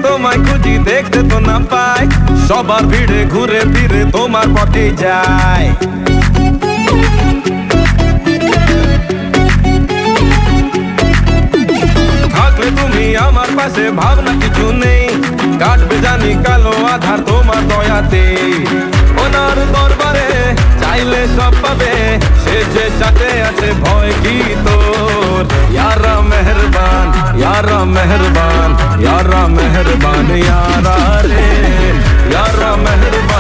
তোমায় খুঁজি দেখতে তো না পাই, সবার ভিড়ে ঘুরে ফিরে তোমার পথে যায়। থাকলে তুমি আমার পাশে ভাবনা কিছু নেই, কাটবে জানি কালো আধার তোমার দয়াতে। ওনার দরবারে চাইলে সব পাবে, সে যে সাথে আছে ভয় কি তোর। ইয়ারা মেহরবান, यारा मेहरबान, यारा मेहरबान, यारा रे, यारा मेहरबान।